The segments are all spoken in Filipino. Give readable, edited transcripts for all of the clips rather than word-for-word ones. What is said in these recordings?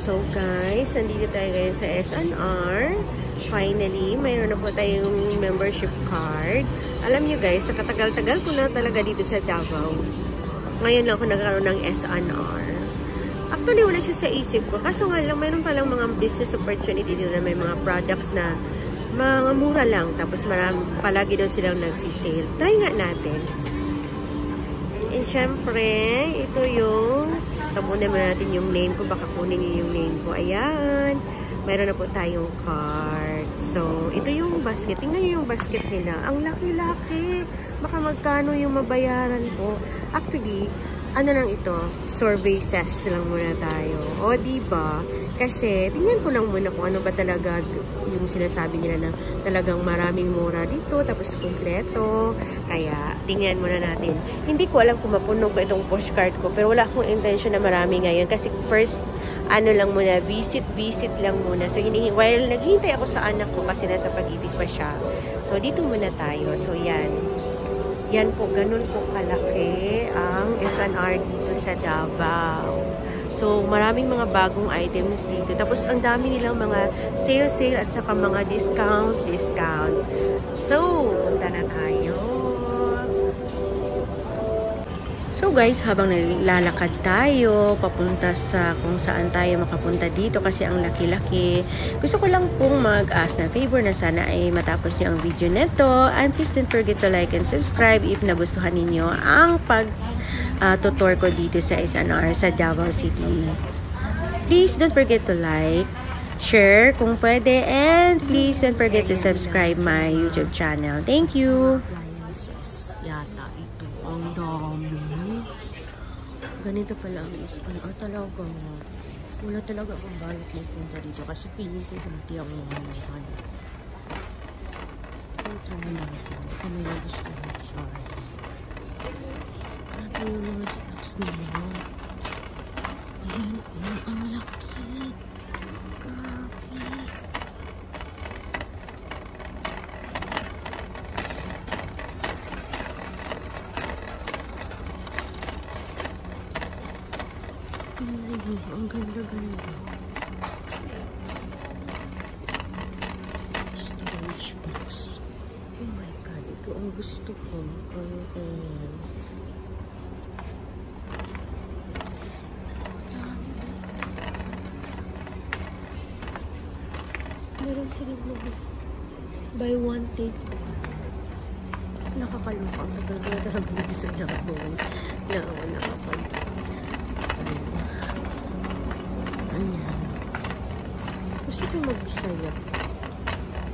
So guys, nandito tayo ngayon sa S&R. Finally, mayroon na po tayong membership card. Alam nyo guys, sa katagal-tagal ko na talaga dito sa Davao. Ngayon lang ako nagkaroon ng S&R. Actually, wala siya sa isip ko. Kaso nga lang, mayroon palang mga business opportunity dito na may mga products na mga mura lang. Tapos palagi daw silang nagsisale. Try nga natin. And syempre, ito yung tabunan mo natin yung name ko. Baka kunin niyo yung name ko. Ayan. Mayroon na po tayong card. So, ito yung basket. Tingnan niyo yung basket nila. Ang laki-laki. Baka magkano yung mabayaran ko. Actually, ano lang ito? Survey test lang muna tayo. O, diba? Kasi, tingnan ko lang muna kung ano ba talaga yung sinasabi nila na talagang maraming mura dito, tapos kompleto. Kaya, tingnan muna natin. Hindi ko alam kung mapuno ko itong postcard ko, pero wala akong intention na marami ngayon. Kasi first, ano lang muna, visit lang muna. So, while naghihintay ako sa anak ko kasi nasa Pag-ibig pa siya. So, dito muna tayo. So, yan. Yan po, ganun po kalaki ang S&R dito sa Davao. So, maraming mga bagong items dito. Tapos, ang dami nilang mga sale at saka mga discount. So, punta na tayo. So guys, habang naglalakad tayo, papunta sa kung saan tayo makapunta dito kasi ang laki-laki. Gusto ko lang pong mag-ask na favor na sana ay matapos niyo ang video neto. And please don't forget to like and subscribe if nagustuhan ninyo ang tutor ko dito sa S&R sa Davao City. Please don't forget to like, share kung pwede, and please don't forget to subscribe my YouTube channel. Thank you! Yata ito ang dami. Ganito pala ang S&R talaga. Wala talaga akong balot magpunta dito kasi piling ko hindi ang mahaluhan. Punta na lang ito. Kami na gusto mo. Sorry. Ano yung mga stocks nila? Ayan, ang laki. Grabe. Ang ganda-ganda. Storage box. Oh my God, ito ang gusto ko. Meron silang buy one take. Nakakalupa. Ang tagal-tagal dito sa Davao na wala kapag ayan. Gusto ko mag-Bisaya.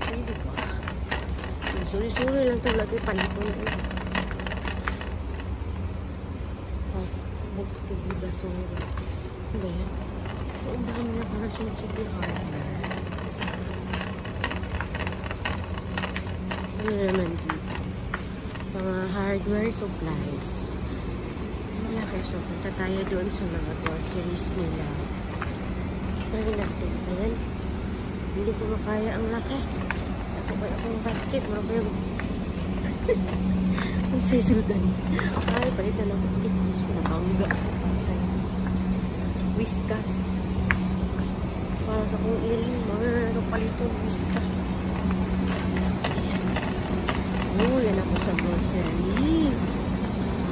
Pwede ba? Suri-suri lang talaga yung palito na yun. Magtigi basura. Ba yan? Ang dami na para sinisigihan. Ano naman dito? Mga hardware supplies. Malaki. So, punta tayo doon sa mga groceries nila. Try natin. Ayan. Hindi ko makaya ang laki. Ako ba akong basket? Mara ba yung ang sisulgan. Ay, palitan ako. Diyos ko nakangga. Whiskas. Para sa kong iring. Mga palito. Whiskas. Oh, yan ako sa grocery.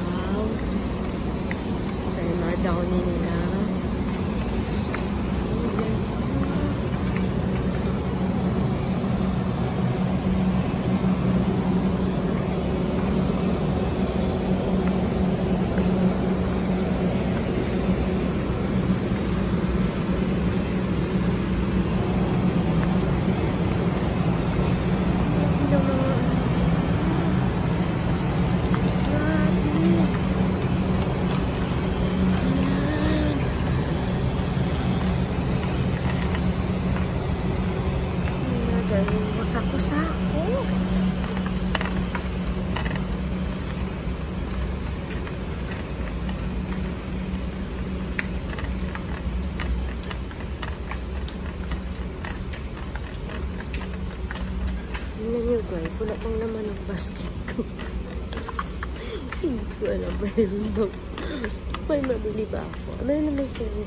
Wow. Kaya mga downy nila. Sako-sako. Tingnan nyo guys, wala pang naman ang basket ko. Hindi ko alam, mayroon bang may mabili ba ako? Ano naman sa'yo?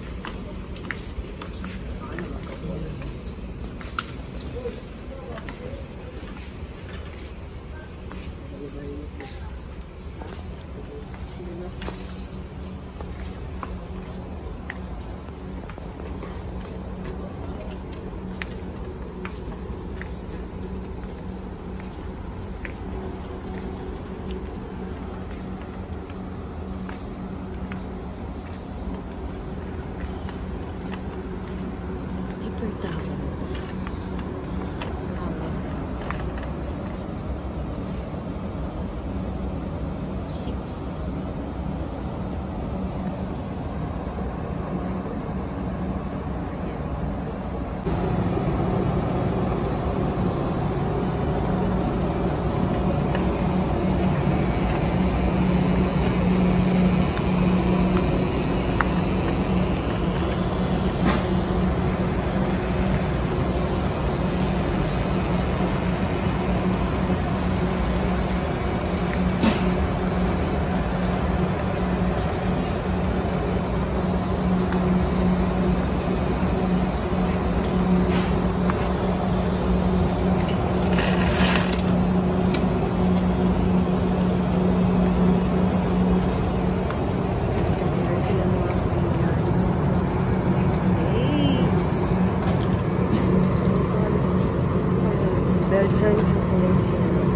Sun chocolate yan.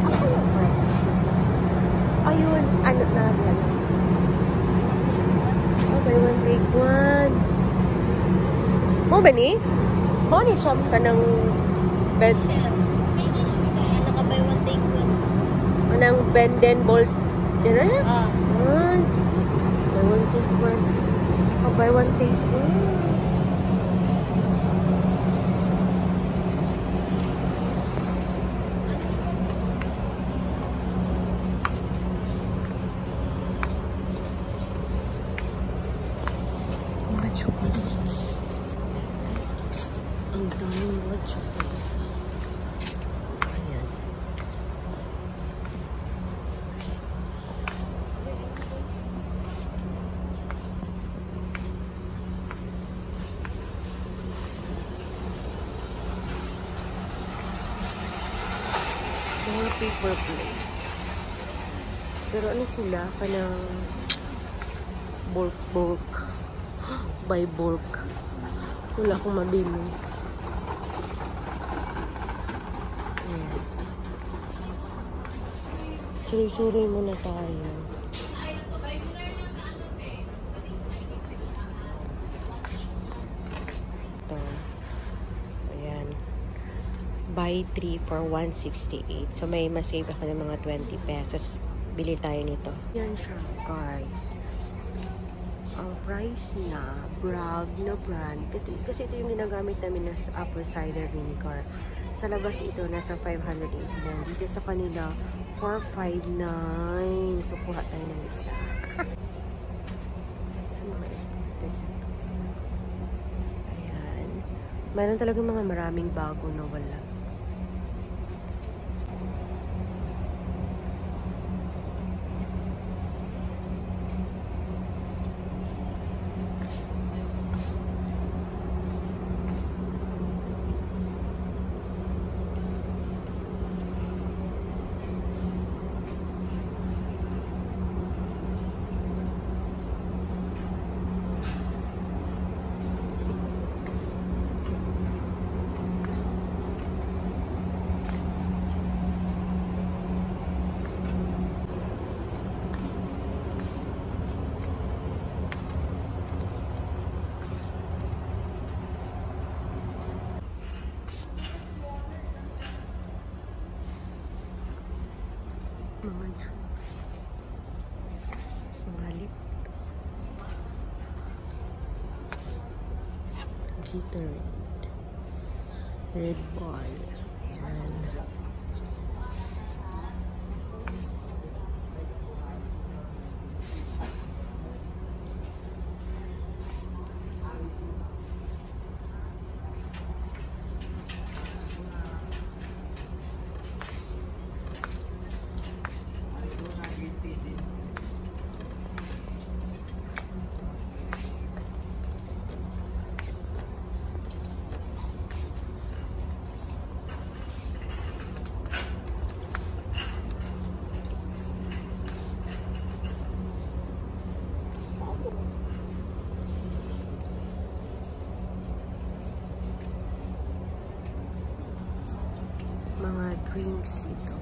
Ako yung price. Ayun, ano na yan. Okay, one take one. Mo ba ni? Mo ni shop ka ng bed? Naka-buy one take one. Walang bend and bolt. Yan na yan? Ah. Buy one take one. Oh, buy one take one. Mga chocolates. Ang daming mga chocolates. Ayan. Mga paper plates. Pero ano sila? Kanang bulk. By bulk. Wala akong mabili. Ayan. Suri-suri muna tayo. Ito. Ayan. Buy 3 for 168. So, may masave ako ng mga 20 pesos. Bili tayo nito. Yan siya, guys. Ang price na Bragg na brand. Kasi ito yung ginagamit namin na apple cider vinegar. Sa labas ito, nasa 589. Dito sa kanila, 459. So, kuha tayo ng isa. Ayan. Mayroon talaga mga maraming bago na wala. Mga drinks. Mga lip. Gatorade. Red Bull. Ayan. Mga drinks ito.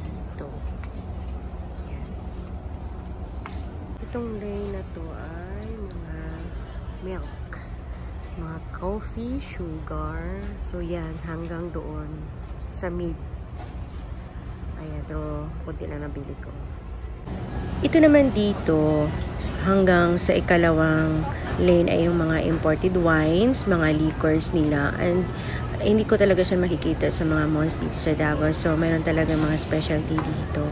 Ito. Ayan. Itong lane na to ay mga milk. Mga coffee, sugar. So, yan. Hanggang doon. Sa mid. Ayan. So, kunti lang nabili ko. Ito naman dito, hanggang sa ikalawang lane ay yung mga imported wines, mga liquors nila. And hindi ko talaga siya makikita sa mga malls dito sa Davao. So, mayroon talaga mga specialty dito.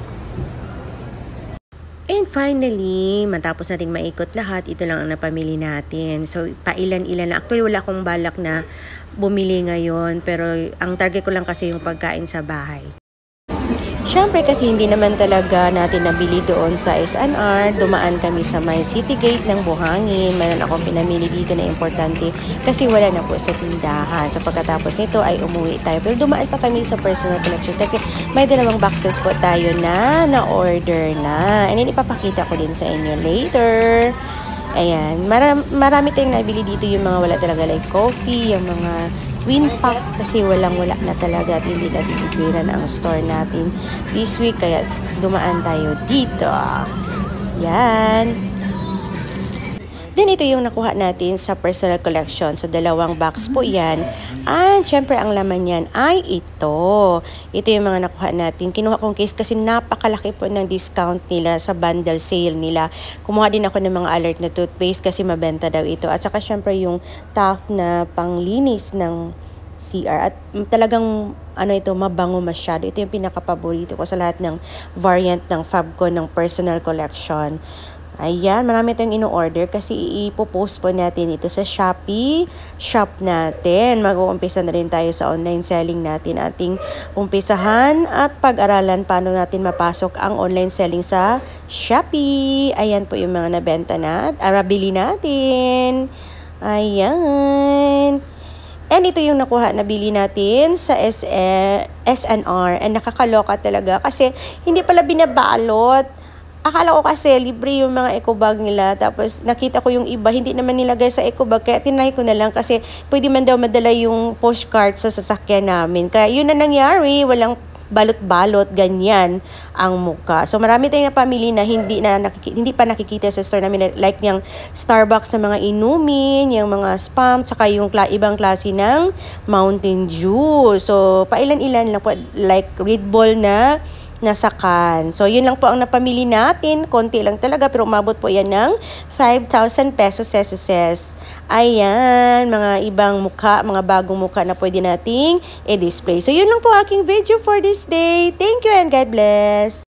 And finally, matapos nating maikot lahat, ito lang ang napamili natin. So, pailan-ilan na. Actually, wala akong balak na bumili ngayon. Pero, ang target ko lang kasi yung pagkain sa bahay. Siyempre kasi hindi naman talaga natin nabili doon sa SNR. Dumaan kami sa may City Gate ng Buhangin. Mayroon akong pinamili dito na importante kasi wala na po sa tindahan. So pagkatapos nito ay umuwi tayo. Pero dumaan pa kami sa personal collection kasi may 2 boxes po tayo na na-order na. And then ipapakita ko din sa inyo later. Ayan. Marami tayong nabili dito yung mga wala talaga like coffee, yung mga Winpack kasi walang-wala na talaga at hindi na titigilan ang store natin this week. Kaya dumaan tayo dito. Yan. Then, ito yung nakuha natin sa personal collection. So, 2 box po yan. And, syempre, ang laman yan ay ito. Ito yung mga nakuha natin. Kinuha kong case kasi napakalaki po ng discount nila sa bundle sale nila. Kumuha din ako ng mga alert na toothpaste kasi mabenta daw ito. At saka, syempre, yung tough na panglinis ng CR. At talagang, ito, mabango masyado. Ito yung pinaka-paborito ko sa lahat ng variant ng Fabco ng personal collection. Ayan, marami tayong ino-order kasi ipopost po natin ito sa Shopee shop natin. Mag-uumpisa na rin tayo sa online selling natin. Ating umpisahan at pag-aralan paano natin mapasok ang online selling sa Shopee. Ayan po yung mga nabenta na at arabili natin. Ayan. And ito yung nakuha, nabili natin sa SNR. And nakakaloka talaga kasi hindi pala binabalot. Akala ko kasi libre yung mga eco bag nila. Tapos nakita ko yung iba, hindi naman nilagay sa eco bag. Kaya tinry ko na lang kasi pwede man daw madala yung postcard sa sasakyan namin. Kaya yun na nangyari. Walang balot-balot, ganyan ang mukha. So marami tayong napamili na hindi pa nakikita sa store namin. Like yung Starbucks na mga inumin, yung mga spam, saka yung ibang klase ng Mountain Dew. So pailan-ilan lang po. Like Red Bull na nasakan. So, yun lang po ang napamili natin. Konti lang talaga, pero umabot po yan ng 5,000 pesos. Ayan, mga ibang mukha, mga bagong mukha na pwede nating i-display. So, yun lang po aking video for this day. Thank you and God bless.